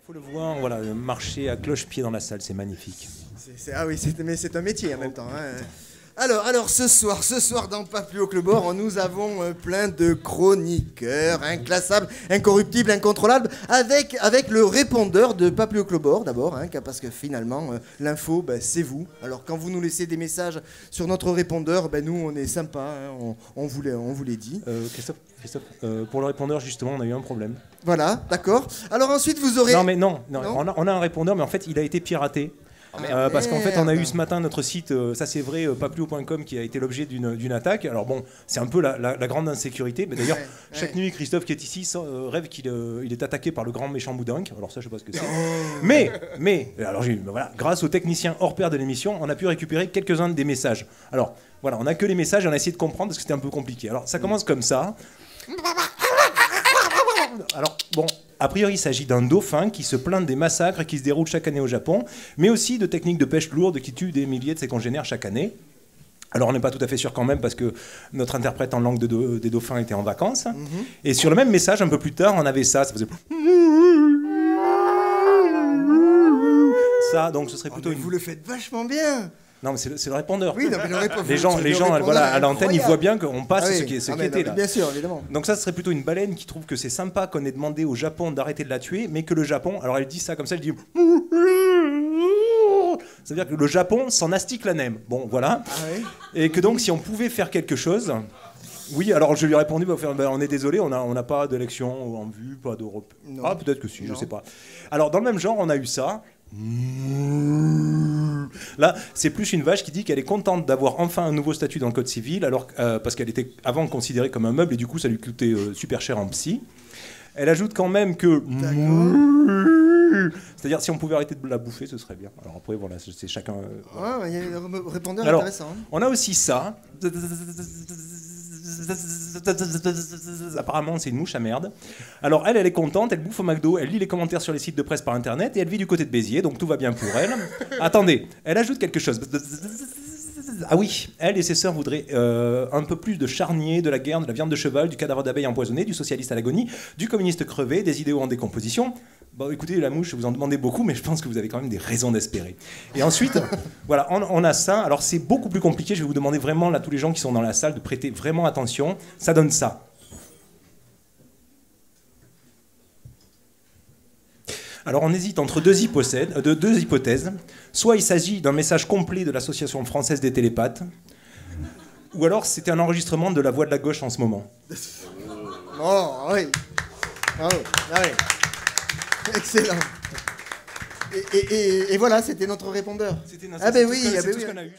faut le voir, voilà, marcher à cloche-pied dans la salle, c'est magnifique. Ah oui, mais c'est un métier en même temps. Hein. Alors ce soir dans Pas plus haut que le bord, nous avons plein de chroniqueurs, inclassables, incorruptibles, incontrôlables, avec le répondeur de Pas plus haut que le bord d'abord, hein, parce que finalement, l'info, c'est vous. Alors quand vous nous laissez des messages sur notre répondeur, nous on est sympa, hein, on vous les dit. Christophe, pour le répondeur, justement, on a eu un problème. Voilà, d'accord. Alors ensuite, vous aurez... Non, on a un répondeur, mais en fait, il a été piraté. Parce qu'en fait, on a eu ce matin notre site, ça c'est vrai, papluo.com, qui a été l'objet d'une attaque. Alors bon, c'est un peu la grande insécurité. Mais d'ailleurs, chaque nuit, Christophe qui est ici rêve qu'il est attaqué par le grand méchant Boudinque. Alors ça, je sais pas ce que c'est. Mais alors voilà, grâce aux techniciens hors pair de l'émission, on a pu récupérer quelques-uns des messages. Alors voilà, on a que les messages et on a essayé de comprendre parce que c'était un peu compliqué. Alors ça commence comme ça. Alors bon, a priori il s'agit d'un dauphin qui se plaint des massacres qui se déroulent chaque année au Japon, mais aussi de techniques de pêche lourde qui tuent des milliers de ses congénères chaque année. Alors on n'est pas tout à fait sûr quand même parce que notre interprète en langue des dauphins était en vacances. Et sur le même message, un peu plus tard, on avait ça faisait... Ça, donc ce serait plutôt Vous le faites vachement bien. Non, mais c'est le répondeur. Oui, non, mais les gens voilà, à l'antenne, ils voient bien qu'on passe ce qui était là. Bien sûr, évidemment. Donc ça, ce serait plutôt une baleine qui trouve que c'est sympa qu'on ait demandé au Japon d'arrêter de la tuer, mais que le Japon... Alors elle dit ça comme ça, elle dit... Ça veut dire que le Japon s'en astique la nem. Bon, voilà. Et que donc, si on pouvait faire quelque chose... Oui, alors je lui ai répondu, on est désolé, on n'a pas d'élection en vue, pas d'Europe. Ah, peut-être que si, je sais pas. Alors, dans le même genre, on a eu ça... Là, c'est plus une vache qui dit qu'elle est contente d'avoir enfin un nouveau statut dans le code civil, alors, parce qu'elle était avant considérée comme un meuble et du coup ça lui coûtait super cher en psy. Elle ajoute quand même que... C'est-à-dire si on pouvait arrêter de la bouffer, ce serait bien. Alors après, voilà, c'est chacun... il y a un répondeur alors, intéressant. Hein. On a aussi ça. Apparemment, c'est une mouche à merde. Alors, elle est contente, elle bouffe au McDo, elle lit les commentaires sur les sites de presse par Internet et elle vit du côté de Béziers, donc tout va bien pour elle. Attendez, elle ajoute quelque chose. Ah oui, elle et ses sœurs voudraient un peu plus de charnier, de la guerre, de la viande de cheval, du cadavre d'abeille empoisonné, du socialiste à l'agonie, du communiste crevé, des idéaux en décomposition. Bon, écoutez, la mouche, vous en demandez beaucoup, mais je pense que vous avez quand même des raisons d'espérer. Et ensuite, voilà, on a ça. Alors, c'est beaucoup plus compliqué. Je vais vous demander vraiment, là, tous les gens qui sont dans la salle, de prêter vraiment attention. Ça donne ça. Alors, on hésite entre deux hypothèses. Soit il s'agit d'un message complet de l'Association française des télépathes, ou alors c'était un enregistrement de la voix de la gauche en ce moment. Oh, oui. Ah oui. Excellent. Et voilà, c'était notre répondeur. C'est tout ce qu'on a eu.